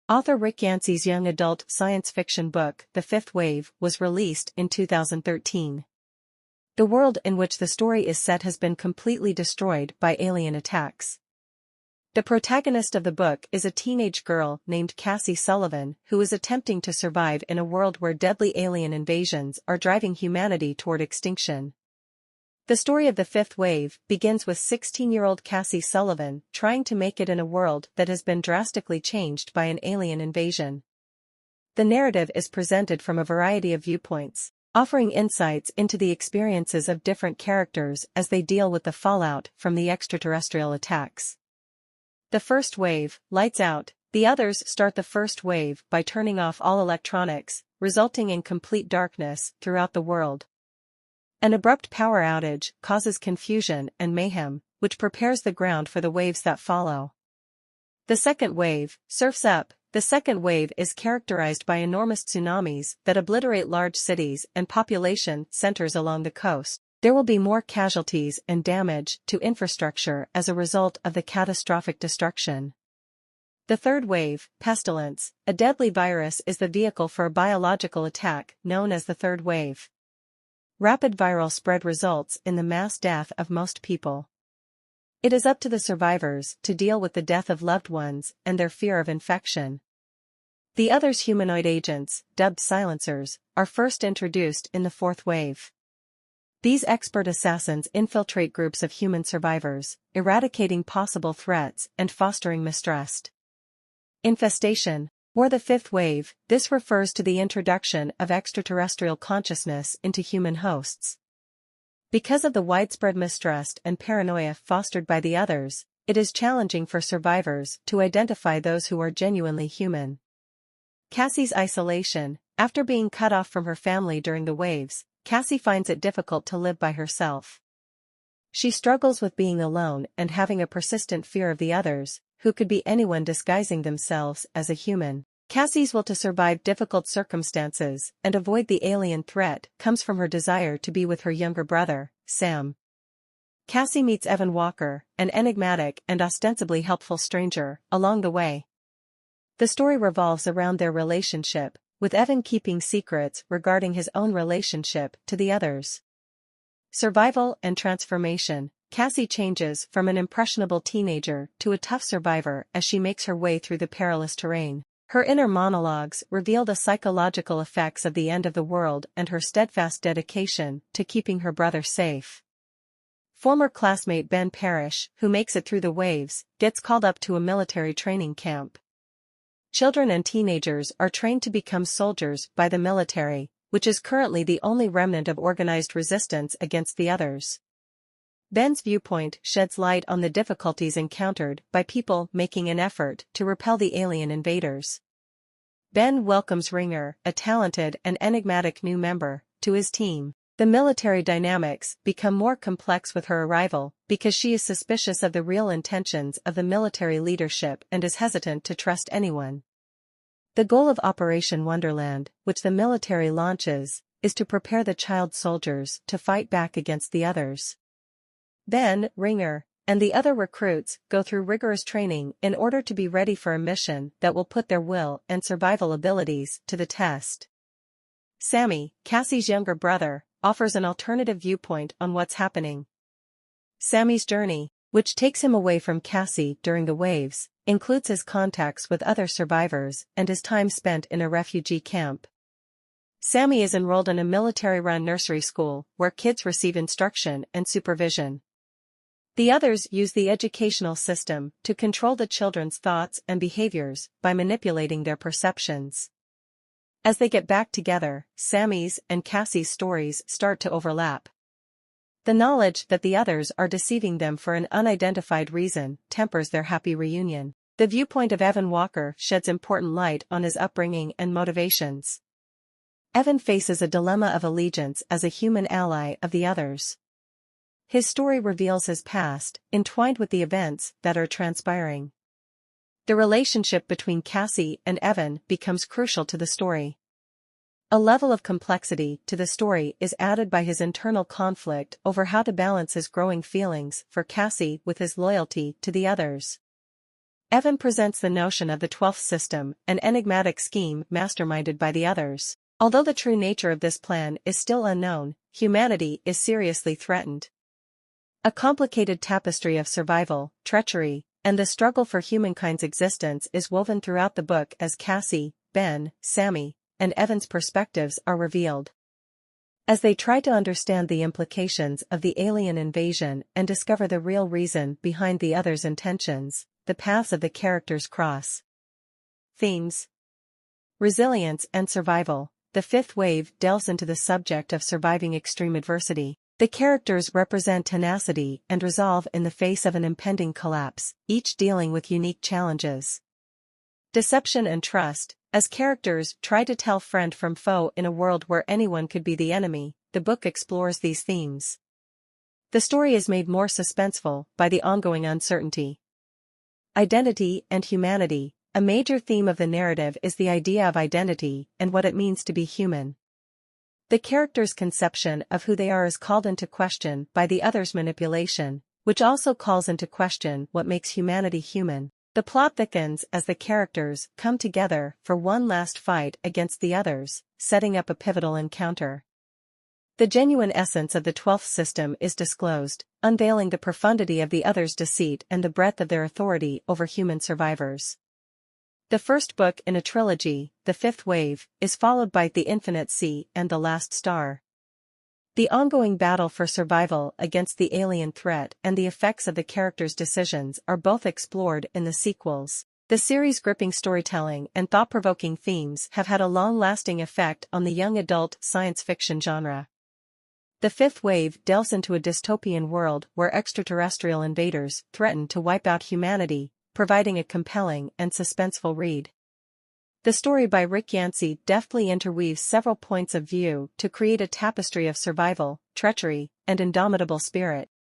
Author Rick Yancey's young adult science fiction book, The Fifth Wave, was released in 2013. The world in which the story is set has been completely destroyed by alien attacks. The protagonist of the book is a teenage girl named Cassie Sullivan who is attempting to survive in a world where deadly alien invasions are driving humanity toward extinction. The story of The Fifth Wave begins with 16-year-old Cassie Sullivan trying to make it in a world that has been drastically changed by an alien invasion. The narrative is presented from a variety of viewpoints, offering insights into the experiences of different characters as they deal with the fallout from the extraterrestrial attacks. The first wave, lights out. The others start the first wave by turning off all electronics, resulting in complete darkness throughout the world. An abrupt power outage causes confusion and mayhem, which prepares the ground for the waves that follow. The second wave, surfs up. The second wave is characterized by enormous tsunamis that obliterate large cities and population centers along the coast. There will be more casualties and damage to infrastructure as a result of the catastrophic destruction. The third wave, pestilence. A deadly virus is the vehicle for a biological attack known as the third wave. Rapid viral spread results in the mass death of most people. It is up to the survivors to deal with the death of loved ones and their fear of infection. The others humanoid agents, dubbed silencers, are first introduced in the fourth wave. These expert assassins infiltrate groups of human survivors, eradicating possible threats and fostering mistrust. Infestation, or the fifth wave. This refers to the introduction of extraterrestrial consciousness into human hosts. Because of the widespread mistrust and paranoia fostered by the others, it is challenging for survivors to identify those who are genuinely human. Cassie's isolation. After being cut off from her family during the waves, Cassie finds it difficult to live by herself. She struggles with being alone and having a persistent fear of the others, who could be anyone disguising themselves as a human. Cassie's will to survive difficult circumstances and avoid the alien threat comes from her desire to be with her younger brother, Sam. Cassie meets Evan Walker, an enigmatic and ostensibly helpful stranger, along the way. The story revolves around their relationship, with Evan keeping secrets regarding his own relationship to the others. Survival and transformation. Cassie changes from an impressionable teenager to a tough survivor as she makes her way through the perilous terrain. Her inner monologues reveal the psychological effects of the end of the world and her steadfast dedication to keeping her brother safe. Former classmate Ben Parrish, who makes it through the waves, gets called up to a military training camp. Children and teenagers are trained to become soldiers by the military, which is currently the only remnant of organized resistance against the others. Ben's viewpoint sheds light on the difficulties encountered by people making an effort to repel the alien invaders. Ben welcomes Ringer, a talented and enigmatic new member, to his team. The military dynamics become more complex with her arrival because she is suspicious of the real intentions of the military leadership and is hesitant to trust anyone. The goal of Operation Wonderland, which the military launches, is to prepare the child soldiers to fight back against the others. Ben, Ringer, and the other recruits go through rigorous training in order to be ready for a mission that will put their will and survival abilities to the test. Sammy, Cassie's younger brother, offers an alternative viewpoint on what's happening. Sammy's journey, which takes him away from Cassie during the waves, includes his contacts with other survivors and his time spent in a refugee camp. Sammy is enrolled in a military-run nursery school where kids receive instruction and supervision. The others use the educational system to control the children's thoughts and behaviors by manipulating their perceptions. As they get back together, Sammy's and Cassie's stories start to overlap. The knowledge that the others are deceiving them for an unidentified reason tempers their happy reunion. The viewpoint of Evan Walker sheds important light on his upbringing and motivations. Evan faces a dilemma of allegiance as a human ally of the others. His story reveals his past, entwined with the events that are transpiring. The relationship between Cassie and Evan becomes crucial to the story. A level of complexity to the story is added by his internal conflict over how to balance his growing feelings for Cassie with his loyalty to the others. Evan presents the notion of the 12th system, an enigmatic scheme masterminded by the others. Although the true nature of this plan is still unknown, humanity is seriously threatened. A complicated tapestry of survival, treachery, and the struggle for humankind's existence is woven throughout the book as Cassie, Ben, Sammy, and Evan's perspectives are revealed. As they try to understand the implications of the alien invasion and discover the real reason behind the others' intentions, the paths of the characters cross. Themes: resilience and survival. The fifth wave delves into the subject of surviving extreme adversity. The characters represent tenacity and resolve in the face of an impending collapse, each dealing with unique challenges. Deception and trust. As characters try to tell friend from foe in a world where anyone could be the enemy, the book explores these themes. The story is made more suspenseful by the ongoing uncertainty. Identity and humanity. A major theme of the narrative is the idea of identity and what it means to be human. The characters' conception of who they are is called into question by the others' manipulation, which also calls into question what makes humanity human. The plot thickens as the characters come together for one last fight against the others, setting up a pivotal encounter. The genuine essence of the 12th system is disclosed, unveiling the profundity of the others' deceit and the breadth of their authority over human survivors. The first book in a trilogy, The Fifth Wave, is followed by The Infinite Sea and The Last Star. The ongoing battle for survival against the alien threat and the effects of the characters' decisions are both explored in the sequels. The series' gripping storytelling and thought-provoking themes have had a long-lasting effect on the young adult science fiction genre. The Fifth Wave delves into a dystopian world where extraterrestrial invaders threaten to wipe out humanity, providing a compelling and suspenseful read. The story by Rick Yancey deftly interweaves several points of view to create a tapestry of survival, treachery, and indomitable spirit.